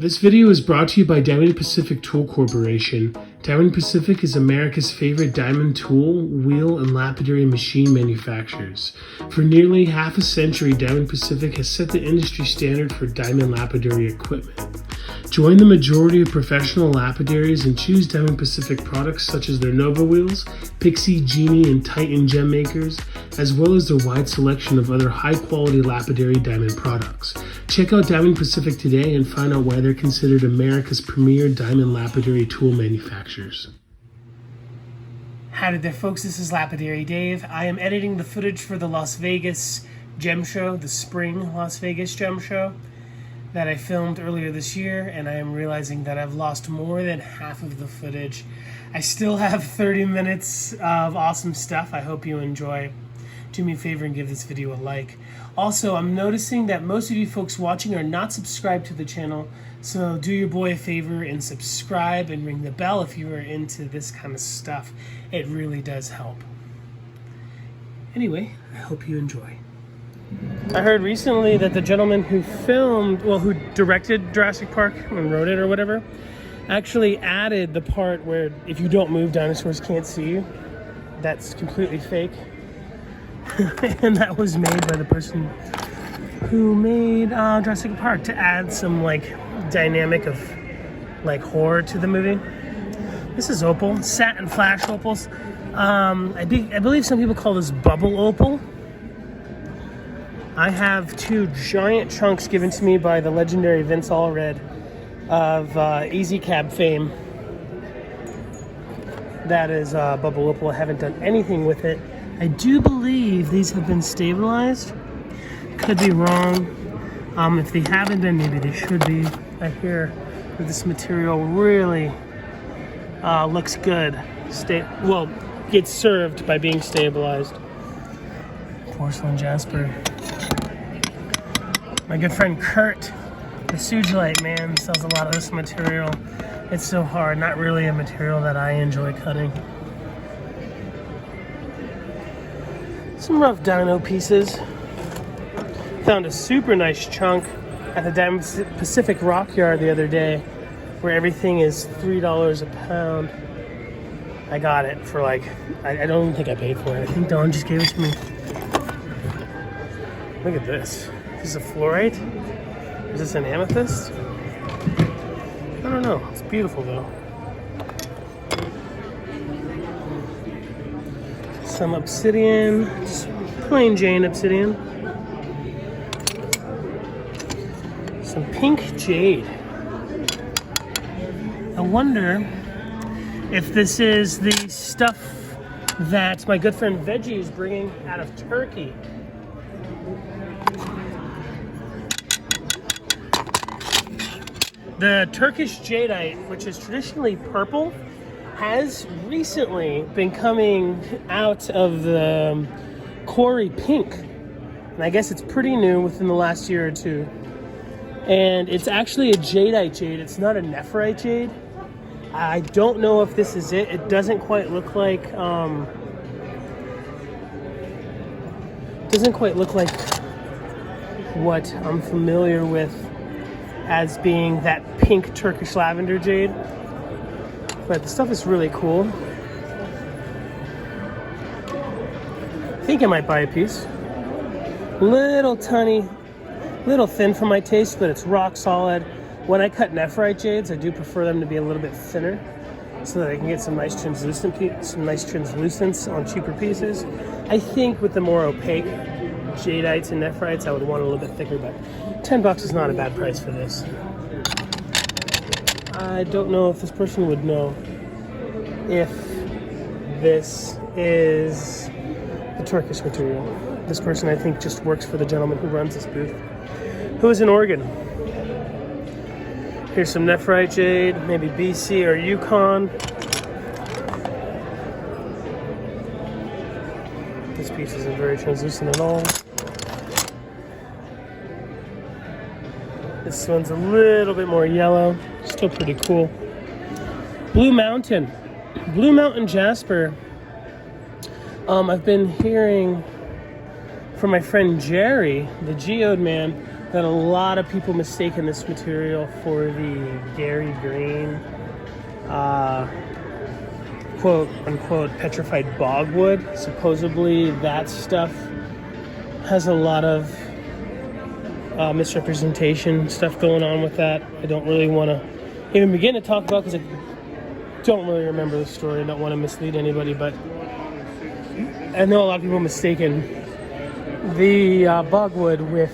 This video is brought to you by Diamond Pacific Tool Corporation. Diamond Pacific is America's favorite diamond tool, wheel, and lapidary machine manufacturers. For nearly half a century, Diamond Pacific has set the industry standard for diamond lapidary equipment. Join the majority of professional lapidaries and choose Diamond Pacific products such as their Nova wheels, Pixie, Genie, and Titan gem makers, as well as their wide selection of other high-quality lapidary diamond products. Check out Diamond Pacific today and find out why they're considered America's premier diamond lapidary tool manufacturers. Howdy there, folks. This is Lapidary Dave. I am editing the footage for the Las Vegas Gemshow, the spring Las Vegas Gemshow that I filmed earlier this year, and I am realizing that I've lost more than half of the footage. I still have 30 minutes of awesome stuff. I hope you enjoy. Do me a favor and give this video a like. Also, I'm noticing that most of you folks watching are not subscribed to the channel, so do your boy a favor and subscribe and ring the bell if you are into this kind of stuff. It really does help. Anyway, I hope you enjoy. I heard recently that the gentleman who who directed Jurassic Park and wrote it or whatever, actually added the part where if you don't move, dinosaurs can't see you. That's completely fake. And that was made by the person who made Jurassic Park to add some dynamic of horror to the movie. This is opal, satin flash opals. I believe some people call this bubble opal. I have two giant chunks given to me by the legendary Vince Allred of Easy Cab fame. That is bubble opal. I haven't done anything with it. I do believe these have been stabilized. Could be wrong. If they haven't, then maybe they should be. I hear that this material really looks good. Gets served by being stabilized. Porcelain jasper. My good friend Kurt, the Sugilite man, sells a lot of this material. It's so hard, not really a material that I enjoy cutting. Some rough dino pieces. Found a super nice chunk at the Diamond Pacific Rock Yard the other day, where everything is $3 a pound. I got it for I don't even think I paid for it. I think Dawn just gave it to me. Look at this. Is this a fluorite? Is this an amethyst? I don't know. It's beautiful though. Some obsidian, just plain Jane obsidian. Some pink jade. I wonder if this is the stuff that my good friend Veggie is bringing out of Turkey. The Turkish jadeite, which is traditionally purple, has recently been coming out of the quarry pink. And I guess it's pretty new within the last year or two. And it's actually a jadeite jade. It's not a nephrite jade. I don't know if this is it. It doesn't quite look like what I'm familiar with as being that pink Turkish lavender jade. But the stuff is really cool. I think I might buy a piece. Little tiny, little thin for my taste, but it's rock solid. When I cut nephrite jades, I do prefer them to be a little bit thinner so that I can get some nice translucence on cheaper pieces. I think with the more opaque jadeites and nephrites, I would want a little bit thicker, but $10 is not a bad price for this. I don't know if this person would know if this is the Turkish material. This person, I think, just works for the gentleman who runs this booth, who is in Oregon. Here's some nephrite jade, maybe BC or Yukon. This piece isn't very translucent at all. This one's a little bit more yellow, still pretty cool. Blue Mountain jasper. I've been hearing from my friend Jerry, the geode man, that a lot of people mistaken this material for the Gary Green, quote unquote, petrified bogwood. Supposedly that stuff has a lot of misrepresentation stuff going on with that. I don't really want to even begin to talk about because I don't really remember the story. I don't want to mislead anybody, but I know a lot of people mistaken the bogwood with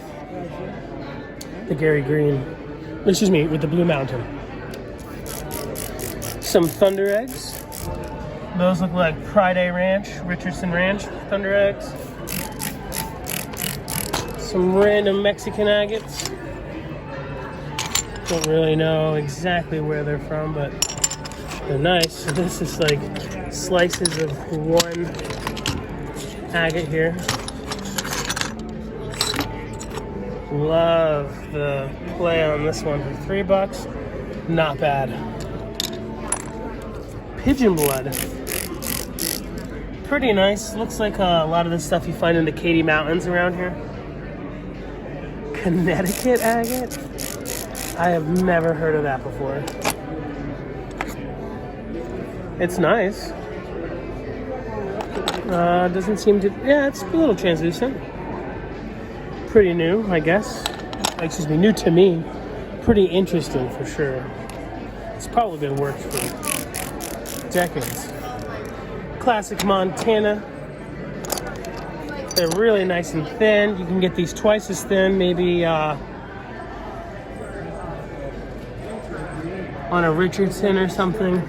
the Gary Green, excuse me, with the Blue Mountain. Some Thunder Eggs. Those look like Pride A Ranch, Richardson Ranch Thunder Eggs. Some random Mexican agates. Don't really know exactly where they're from, but they're nice. So this is like slices of one agate here. Love the play on this one for $3. Not bad. Pigeon blood. Pretty nice. Looks like a lot of the stuff you find in the Katy Mountains around here. Connecticut agate? I have never heard of that before. It's nice. Doesn't seem to... Yeah, it's a little translucent. Pretty new, I guess. Excuse me, new to me. Pretty interesting for sure. It's probably been worked for decades. Classic Montana. They're really nice and thin. You can get these twice as thin, maybe on a Richardson or something.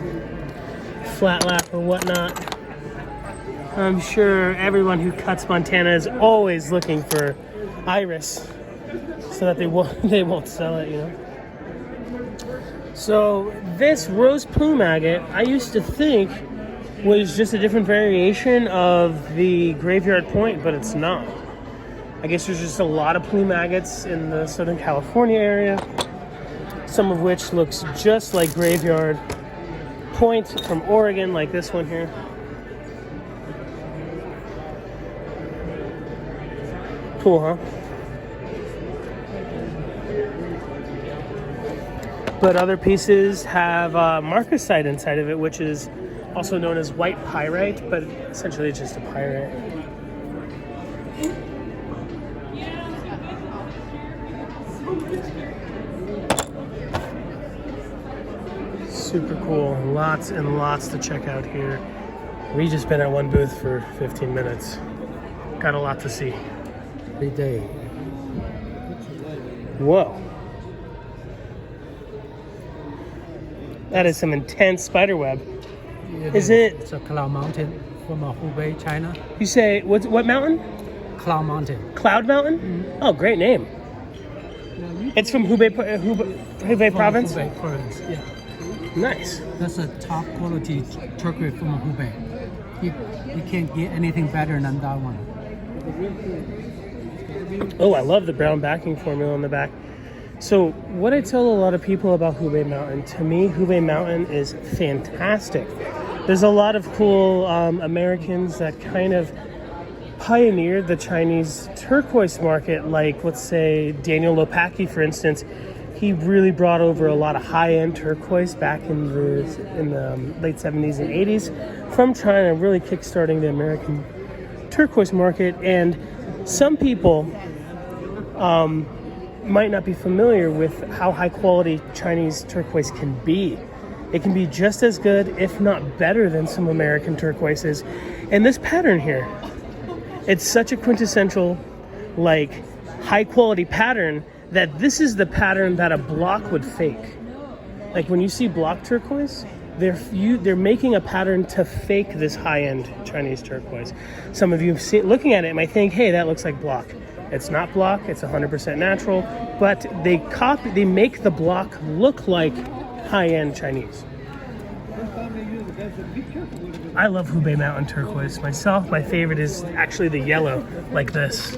Flat lap or whatnot. I'm sure everyone who cuts Montana is always looking for iris so that they won't sell it, you know. So this rose plume agate, I used to think was just a different variation of the graveyard point, but it's not. I guess there's just a lot of plume agates in the Southern California area, some of which looks just like graveyard point from Oregon, like this one here. Cool, huh? But other pieces have marcasite inside of it, which is also known as white pyrite, but essentially it's just a pyrite. Super cool. Lots and lots to check out here. We just been at one booth for 15 minutes. Got a lot to see. Every day. Whoa. That is some intense spider web. Is it? It's a Cloud Mountain from Hubei, China. You say, what mountain? Cloud Mountain. Cloud Mountain? Mm-hmm. Oh, great name. It's from Hubei province? Hubei province, yeah. Nice. That's a top quality turkey from Hubei. You can't get anything better than that one. Oh, I love the brown backing formula on the back. So what I tell a lot of people about Hubei Mountain, to me, Hubei Mountain is fantastic. There's a lot of cool Americans that kind of pioneered the Chinese turquoise market, like, let's say, Daniel Lopacki, for instance. He really brought over a lot of high-end turquoise back in the late 70s and 80s from China, really kickstarting the American turquoise market. And some people might not be familiar with how high quality Chinese turquoise can be. It can be just as good, if not better, than some American turquoises. And this pattern here, it's such a quintessential, like, high quality pattern that this is the pattern that a block would fake. Like when you see block turquoise, they're making a pattern to fake this high-end Chinese turquoise. Some of you looking at it might think, hey, that looks like block. It's not block, it's 100% natural, but they make the block look like high-end Chinese. I love Hubei Mountain turquoise myself. My favorite is actually the yellow, like this.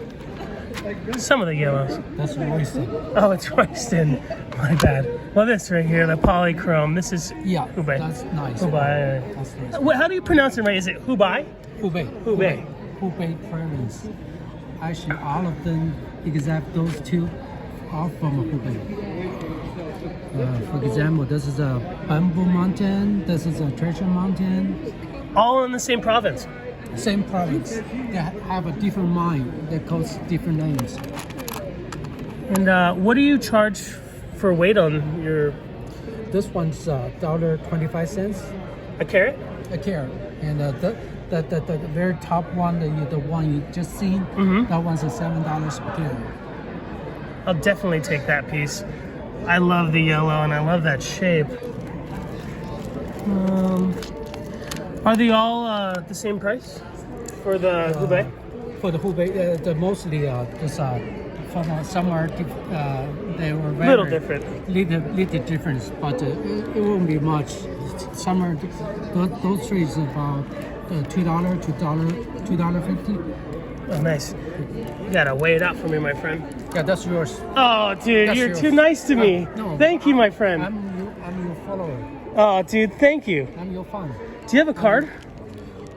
Some of the yellows. That's Royston. Oh, it's Royston. My bad. Well, this right here, the polychrome. This is Hubei. That's nice. Hubei. That's nice. How do you pronounce it right? Is it Hubei? Hubei. Hubei. Hubei province. Actually, all of them, except those two, all from Hubei. For example, this is a bamboo mountain. This is a treasure mountain. All in the same province. Same province. They have a different mine that calls different names. And what do you charge for weight on your This one's $1.25 a carat? a carat, and the very top one, the one you just seen, that one's a $7 per carat. I'll definitely take that piece. I love the yellow and I love that shape. Are they all the same price for the Hubei? For the Hubei, the mostly this from somewhere they were very Little different. little difference, but it won't be much. Somewhere those three is about $2 to $2.50. Oh, nice. You gotta weigh it out for me, my friend. Yeah, that's yours. Oh, dude, That's you're yours. too nice to me. No. Thank you, my friend. I'm your follower. Oh, dude, thank you. I'm your fan. Do you have a card?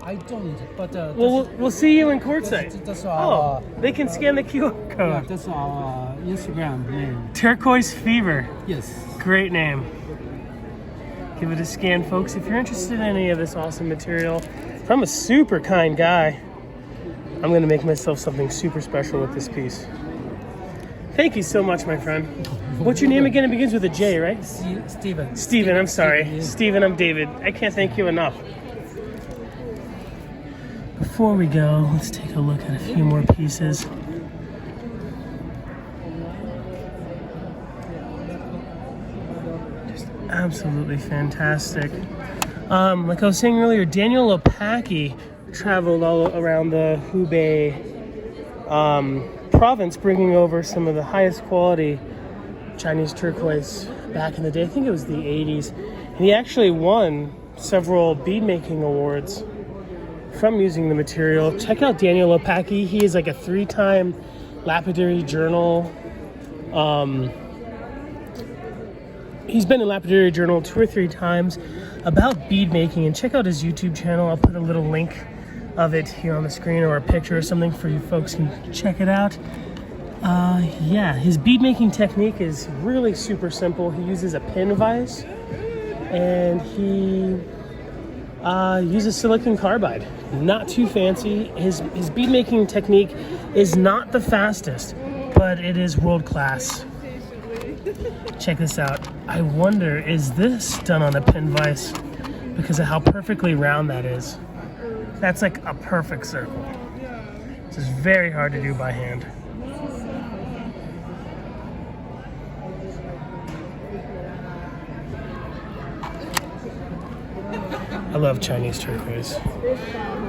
I don't, but Well, we'll see you in courtside. that's Oh, our they can scan the QR yeah, code. that's our Instagram name. Turquoise Fever. Yes. Great name. Give it a scan, folks. If you're interested in any of this awesome material from a super kind guy, I'm going to make myself something super special with this piece. Thank you so much, my friend. What's your name again? It begins with a J, right? Steven. Steven, I'm sorry. Yeah. Steven, I'm David. I can't thank you enough. Before we go, let's take a look at a few more pieces. Just absolutely fantastic. Like I was saying earlier, Daniel Opaki traveled all around the Hubei province, bringing over some of the highest quality Chinese turquoise back in the day. I think it was the 80s. And he actually won several bead making awards from using the material. Check out Daniel Opaki. He is like a 3-time Lapidary Journal. He's been in Lapidary Journal 2 or 3 times about bead making. And check out his YouTube channel. I'll put a little link of it here on the screen, or a picture or something for you folks can check it out. Yeah, his bead making technique is really super simple. He uses a pin vise and he uses silicon carbide. Not too fancy. His bead making technique is not the fastest, but it is world class. Check this out. I wonder, is this done on a pin vise because of how perfectly round that is? That's like a perfect circle. This is very hard to do by hand. I love Chinese turquoise.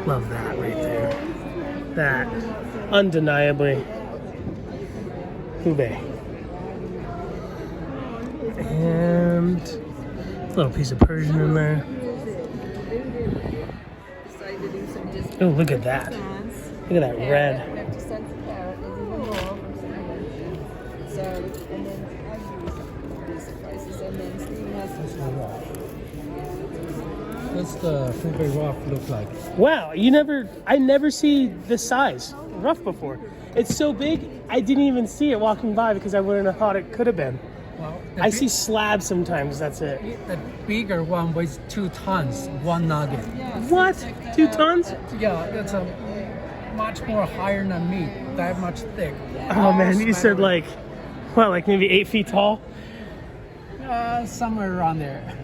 Love that right there. That, undeniably, Hubei. And a little piece of Persian in there. Oh, look at that. Look at that red. 50 cents a carat is even more. So, and then I use these prices, and then Steve has What's the Hubei rough look like? Wow, I never see this size rough before. It's so big, I didn't even see it walking by because I wouldn't have thought it could have been. Well, I see slabs sometimes, that's it. the bigger one weighs 2 tons, one nugget. What? 2 tons? Yeah, it's a much more higher than me, that much thick. Oh man, you said like, what, like maybe 8 feet tall? Somewhere around there.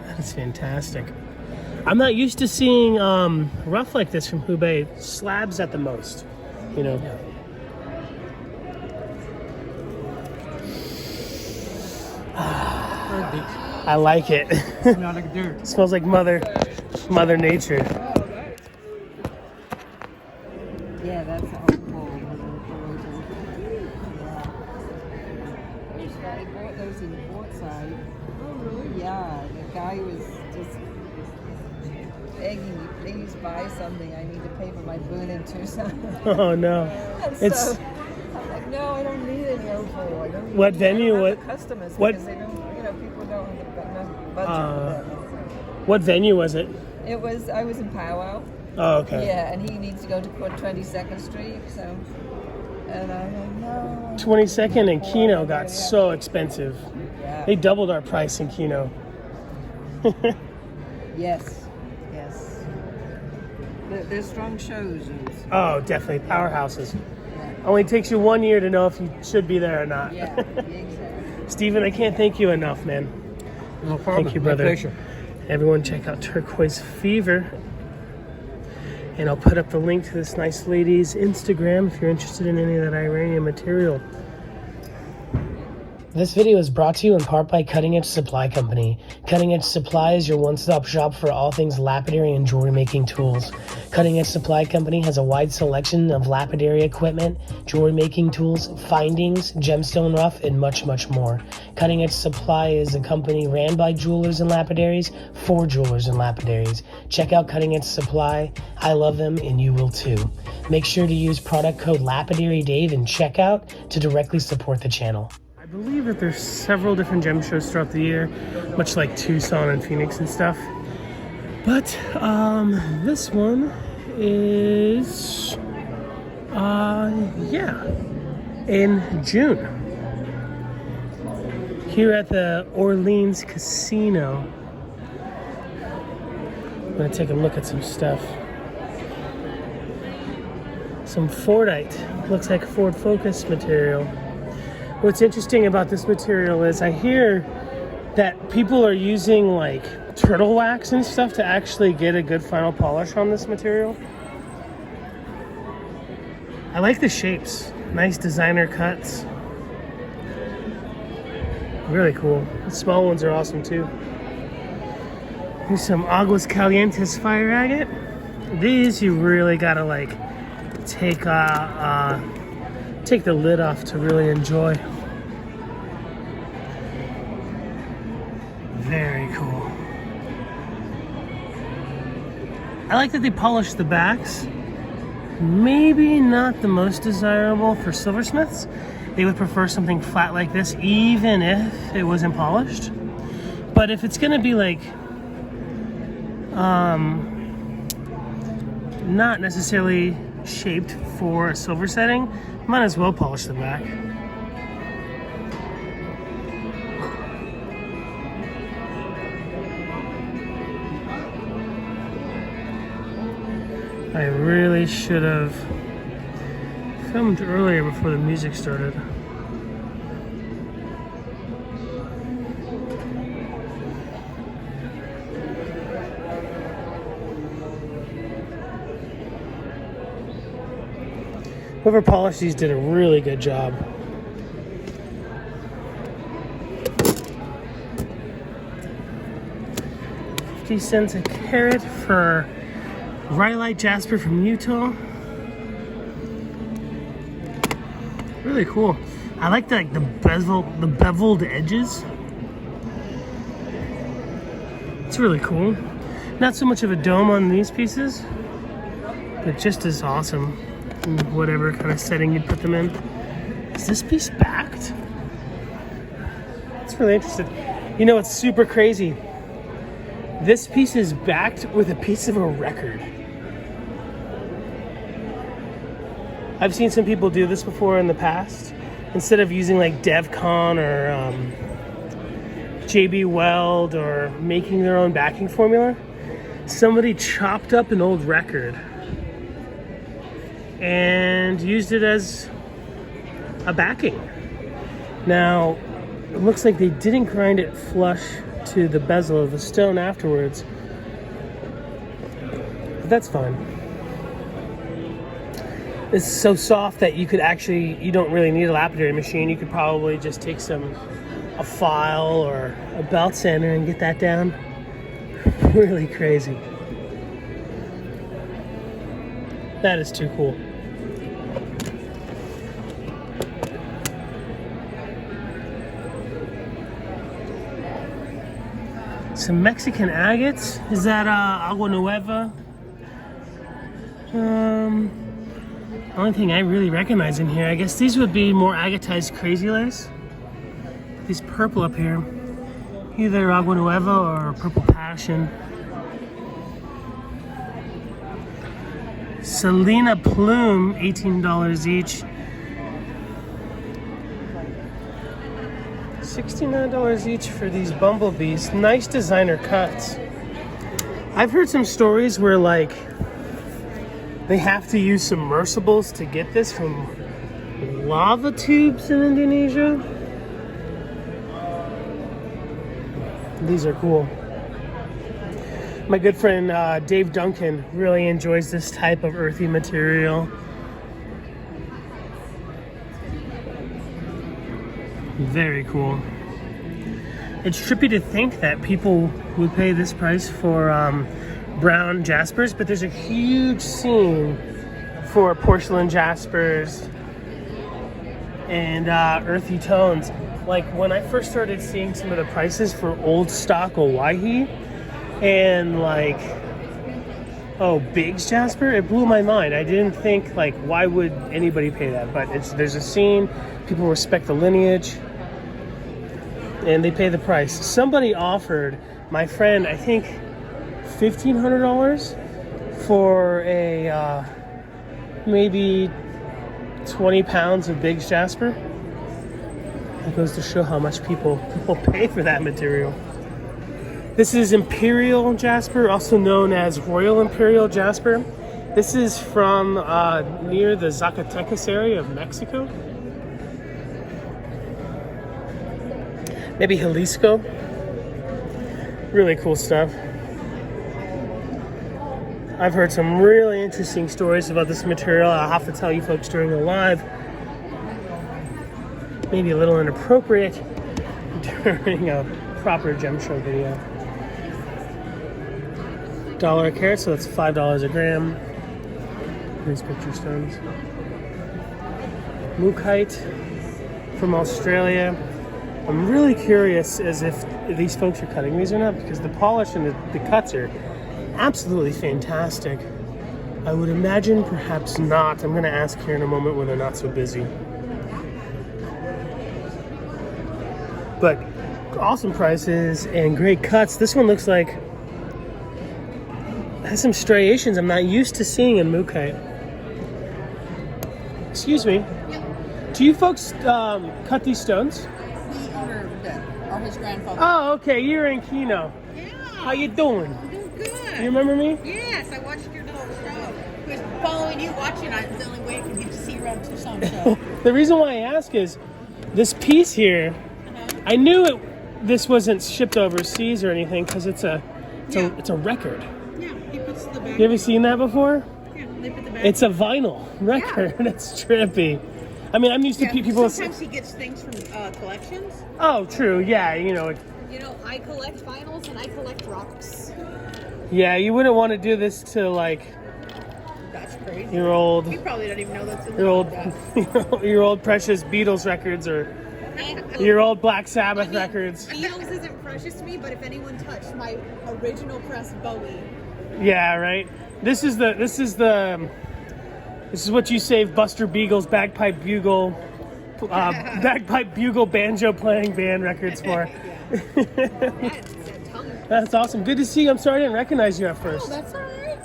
That's fantastic. I'm not used to seeing rough like this from Hubei. Slabs at the most, you know. Yeah. I like it. Not like dirt. Smells like Mother Nature. yeah, that's helpful. I bought those in Portside. Oh, really? Yeah, the guy was just begging me, please buy something. I need to pay for my boon in Tucson. Oh no. And It's so I'm like, no, I don't need any OFO. I don't. What venue? I don't have What? the customers what- because they don't. People don't have enough budget for What venue was it? that. I was in Powwow. Oh, okay. Yeah, and he needs to go to 22nd Street, so And I'm like, no. 22nd and Kino got so expensive. Yeah. They doubled our price in Kino. Yes. Yes. They're strong shows. Oh, definitely. Powerhouses. Yeah. Only takes you 1 year to know if you should be there or not. Yeah, exactly. Steven, I can't thank you enough, man. No problem. Thank you, brother. My pleasure. Everyone check out Turquoise Fever. And I'll put up the link to this nice lady's Instagram if you're interested in any of that Iranian material. This video is brought to you in part by Cutting Edge Supply Company. Cutting Edge Supply is your one-stop shop for all things lapidary and jewelry making tools. Cutting Edge Supply Company has a wide selection of lapidary equipment, jewelry making tools, findings, gemstone rough, and much, much more. Cutting Edge Supply is a company ran by jewelers and lapidaries for jewelers and lapidaries. Check out Cutting Edge Supply. I love them and you will too. Make sure to use product code LapidaryDave in checkout to directly support the channel. I believe that there's several different gem shows throughout the year, much like Tucson and Phoenix and stuff. But this one is in June here at the Orleans Casino. I'm gonna take a look at some stuff. Some Fordite, looks like Ford Focus material. What's interesting about this material is I hear that people are using like turtle wax and stuff to actually get a good final polish on this material. I like the shapes, nice designer cuts. Really cool. The small ones are awesome too. Here's some Aguas Calientes fire agate. These you really gotta like take the lid off to really enjoy. Very cool. I like that they polish the backs. Maybe not the most desirable for silversmiths. They would prefer something flat like this, even if it wasn't polished. But if it's gonna be like, not necessarily shaped for a silver setting, might as well polish the back. I really should have filmed earlier before the music started. Whoever polished these did a really good job. $0.50 a carat for Rhyolite Jasper from Utah. Really cool. I like the beveled edges. It's really cool. Not so much of a dome on these pieces, but just as awesome in whatever kind of setting you'd put them in. Is this piece backed? It's really interesting. You know, it's super crazy. This piece is backed with a piece of a record. I've seen some people do this before in the past. Instead of using like DevCon or JB Weld or making their own backing formula, somebody chopped up an old record and used it as a backing. Now, it looks like they didn't grind it flush to the bezel of the stone afterwards, but that's fine. It's so soft that you don't really need a lapidary machine. You could probably just take a file or a belt sander and get that down. Really crazy. That is too cool. Some Mexican agates. Is that Agua Nueva? Only thing I really recognize in here, I guess these would be more agatized crazy lace. These purple up here, either Agua Nueva or Purple Passion. Selena Plume, $18 each. $69 each for these bumblebees. Nice designer cuts. I've heard some stories where like they have to use submersibles to get this from lava tubes in Indonesia. These are cool. My good friend Dave Duncan really enjoys this type of earthy material. Very cool. It's trippy to think that people would pay this price for brown jaspers, but there's a huge scene for porcelain jaspers and earthy tones. Like when I first started seeing some of the prices for old stock Owyhee and like, oh, Biggs jasper, it blew my mind. I didn't think like, why would anybody pay that? But there's a scene, people respect the lineage, and they pay the price. Somebody offered my friend, I think, $1,500 for a maybe 20 pounds of Biggs jasper. It goes to show how much people pay for that material. This is Imperial jasper, also known as Royal Imperial jasper. This is from near the Zacatecas area of Mexico. Maybe Jalisco. Really cool stuff. I've heard some really interesting stories about this material. I'll have to tell you folks during the live. Maybe a little inappropriate during a proper Gemshow video. $1 a carat, so that's $5 a gram. These picture stones. Mookaite from Australia. I'm really curious as if these folks are cutting these or not, because the polish and the cuts are absolutely fantastic. I would imagine perhaps not. I'm going to ask here in a moment when they're not so busy. But awesome prices and great cuts. This one looks like it has some striations I'm not used to seeing in Mookaite. Excuse me. Do you folks cut these stones? The owner or his grandfather. Oh, okay. You're in Kino. Yeah. How you doing? I'm doing good. You remember me? Yes, I watched your little show. I was following you, watching it. It's the only way I can get to see you around Tucson show. The reason why I ask is this piece here. I knew this wasn't shipped overseas or anything because it's a record. Yeah, he puts the back. You ever seen that before? Yeah, they put the back. It's a vinyl record. Yeah. It's trippy. I mean, I'm used to people. Sometimes he gets things from collections. Oh, true. Yeah, you know. You know, I collect vinyls and I collect rocks. Yeah, you wouldn't want to do this to like That's crazy. your old, You probably don't even know that's in your old precious Beatles records or your old Black Sabbath records. Beatles isn't precious to me, but if anyone touched my original press Bowie. Yeah, right. This is what you save Buster Beagle's bagpipe bugle banjo playing band records for. That's awesome. Good to see you. I'm sorry I didn't recognize you at first. Oh, that's all right.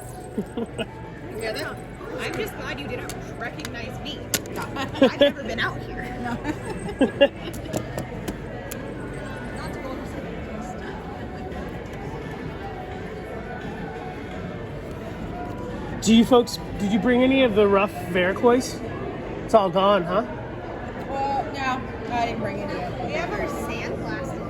I'm just glad you didn't recognize me. I've never been out here. Do you folks, did you bring any of the rough varicose? It's all gone, huh? Well, no, I didn't bring any of it. We have our sandblasted.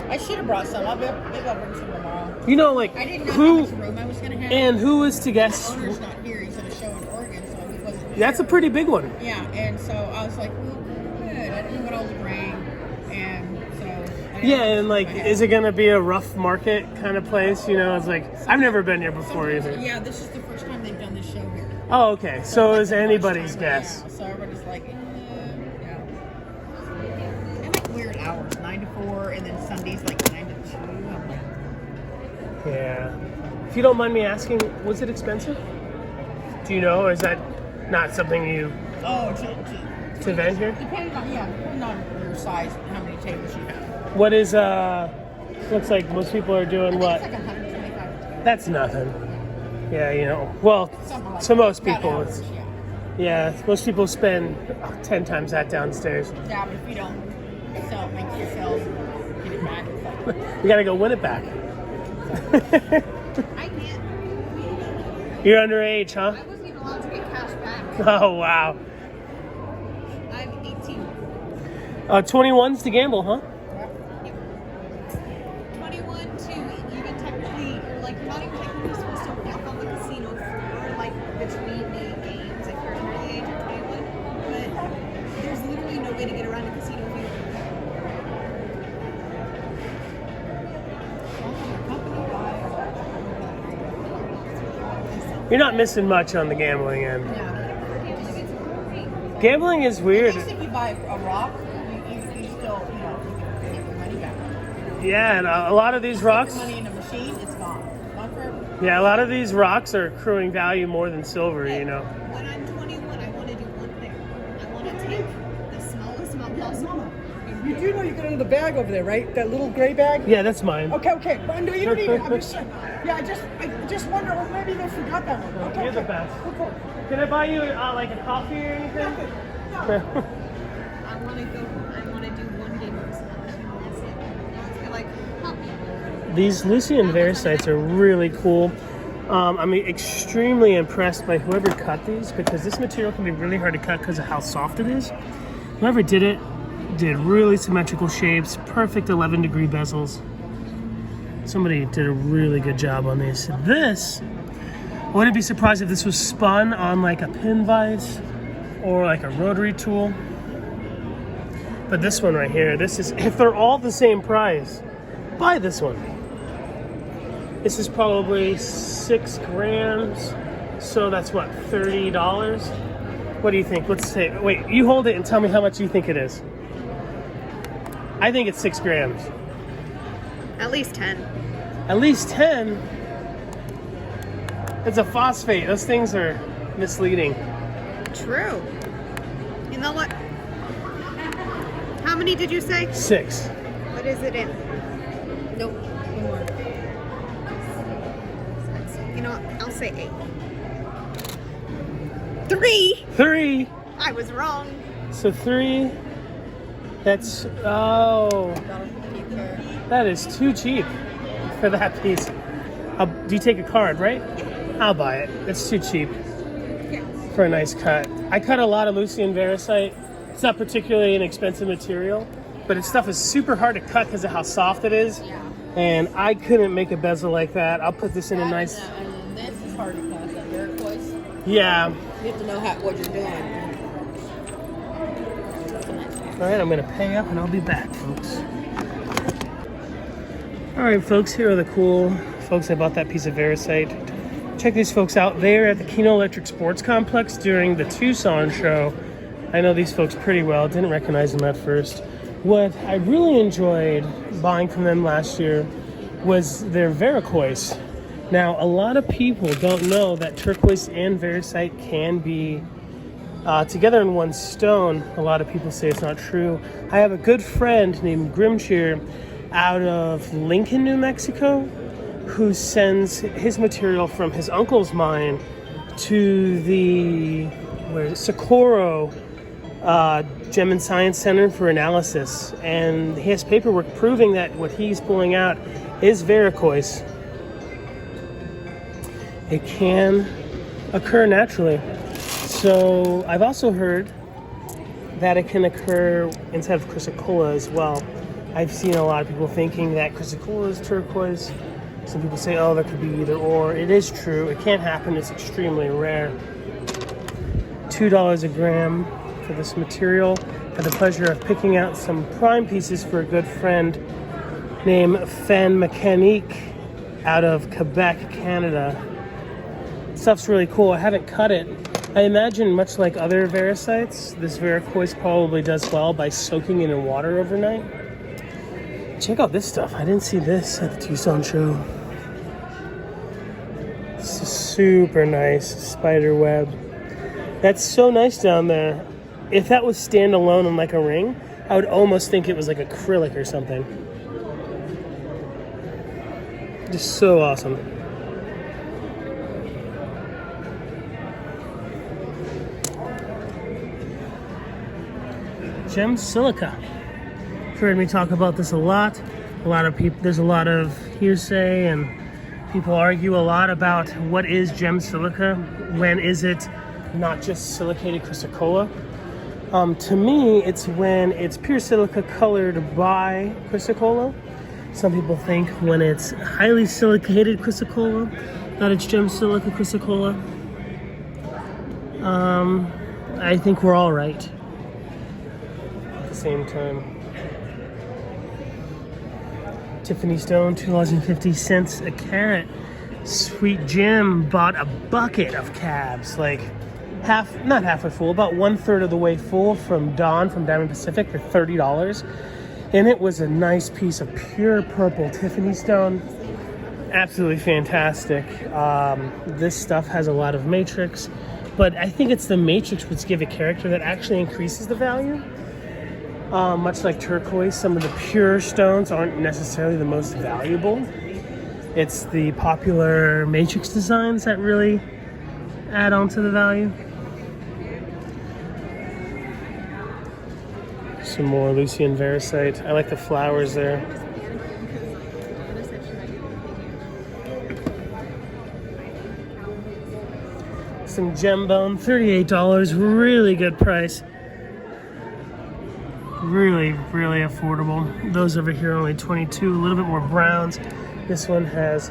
I should have brought some. Maybe I'll bring some tomorrow. You know, like, I didn't know who, how much room I was going to have. and who was to guess? The owner's not here. He's at a show in Oregon, so he wasn't here. That's a pretty big one. Yeah, and so I was like, well, good. I didn't know what all to bring. And so... I didn't Yeah, know and like, what I had. is it gonna be a rough market kind of place? You know, it's like, I've never been here before either. Yeah, this is the first time they've done this show here. Oh, okay. So it's is like the anybody's first time, guess. Yeah, so everybody's like, yeah. And like weird hours, 9 to 4, and then Sundays like 9 to 2. I'm like, Yeah. If you don't mind me asking, was it expensive? Do you know, or is that not something you oh, to vend here? depending on your size and how many tables you have. What is looks like most people are doing what? It's like 125. That's nothing. Yeah, you know. Well, Something like to that. most About people average, it's yeah. most people spend 10 times that downstairs. Yeah, but if you don't sell, make your sales, get it back. It's like, You gotta go win it back. I can't. You're underage, huh? I wasn't even allowed to get cash back. Oh, wow. I'm 18. 21's to gamble, huh? 21 to even technically, or like not even technically supposed to walk on the casino floor, like between the games if you're under the age of 21. But there's literally no way to get around a casino if you don't. You're not missing much on the gambling end. Gambling is weird. At least if you buy a rock, you still, you know, you can get your money back. Yeah, and a lot of these rocks. Put money in a machine, it's gone. Gone forever. Yeah, a lot of these rocks are accruing value more than silver, you know. When I'm 21, I want to do one thing. I want to take the smallest amount possible. You do know you got into the bag over there, right? That little gray bag? Yeah, that's mine. Okay. But no, you don't even. I'm just, yeah, I just wonder. Well, maybe they forgot that one. Okay. You're the best. Cool. Can I buy you like a coffee or anything? I want to go. I want to do one game of Smash. That's it. They're like, help me. These Lucian Varisites are really cool. I'm extremely impressed by whoever cut these because this material can be really hard to cut because of how soft it is. Whoever did it did really symmetrical shapes, perfect 11-degree bezels. Somebody did a really good job on these. This, I wouldn't be surprised if this was spun on like a pin vise or like a rotary tool. But this one right here, this is, if they're all the same price, buy this one. This is probably 6 grams, so that's what, $30? What do you think? Let's say, wait, you hold it and tell me how much you think it is. I think it's 6 grams. At least 10. At least 10? It's a phosphate. Those things are misleading. True. You know what? How many did you say? 6. What is it in? Nope. One more. You know what? I'll say 8. 3! 3! I was wrong. So 3, that's, oh, that is too cheap for that piece. Do you take a card, right? I'll buy it. It's too cheap for a nice cut. I cut a lot of Lucian Varisite. It's not particularly an expensive material, but its stuff is super hard to cut because of how soft it is. And I couldn't make a bezel like that. I'll put this in a nice... And this is hard to cut. That turquoise. Yeah. You have to know what you're doing. All right, I'm gonna pay up and I'll be back, folks. All right, folks, here are the cool folks that bought that piece of Varisite. Check these folks out. They're at the Keno Electric Sports Complex during the Tucson show. I know these folks pretty well, didn't recognize them at first. What I really enjoyed buying from them last year was their Varicoise. Now, a lot of people don't know that turquoise and Varisite can be together in one stone. A lot of people say it's not true. I have a good friend named Gemshow out of Lincoln, New Mexico, who sends his material from his uncle's mine to the Socorro Gem and Science Center for analysis, and he has paperwork proving that what he's pulling out is Varicoise. It can occur naturally. So I've also heard that it can occur inside of chrysocolla as well. I've seen a lot of people thinking that chrysocolla is turquoise. Some people say, oh, that could be either or. It is true. It can't happen. It's extremely rare. $2 a gram for this material. Had the pleasure of picking out some prime pieces for a good friend named Fan Mécanique out of Quebec, Canada. Stuff's really cool. I haven't cut it. I imagine, much like other Varisites, this Varicoise probably does well by soaking it in water overnight. Check out this stuff. I didn't see this at the Tucson show. This is super nice spider web. That's so nice down there. If that was standalone on like a ring, I would almost think it was like acrylic or something. Just so awesome. Gem silica. You've heard me talk about this a lot. A lot of people, there's a lot of hearsay, and people argue a lot about what is gem silica. When is it not just silicated chrysocolla? To me, it's when it's pure silica colored by chrysocolla. Some people think when it's highly silicated chrysocolla that it's gem silica chrysocolla. I think we're all right at the same time. Tiffany Stone, $2.50 a carat. Sweet Jim bought a bucket of cabs, like not halfway full, about 1/3 of the way full from Dawn from Diamond Pacific for $30. And it was a nice piece of pure purple Tiffany Stone. Absolutely fantastic. This stuff has a lot of matrix, but I think it's the matrix which give it character that actually increases the value. Much like turquoise, some of the pure stones aren't necessarily the most valuable. It's the popular matrix designs that really add on to the value. Some more Lucian Varisite. I like the flowers there. Some gem bone, $38, really good price. Really, really affordable. Those over here are only $22, a little bit more browns. This one has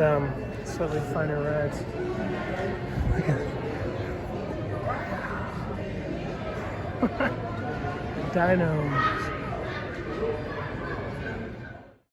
slightly finer reds. Look at it. Dino.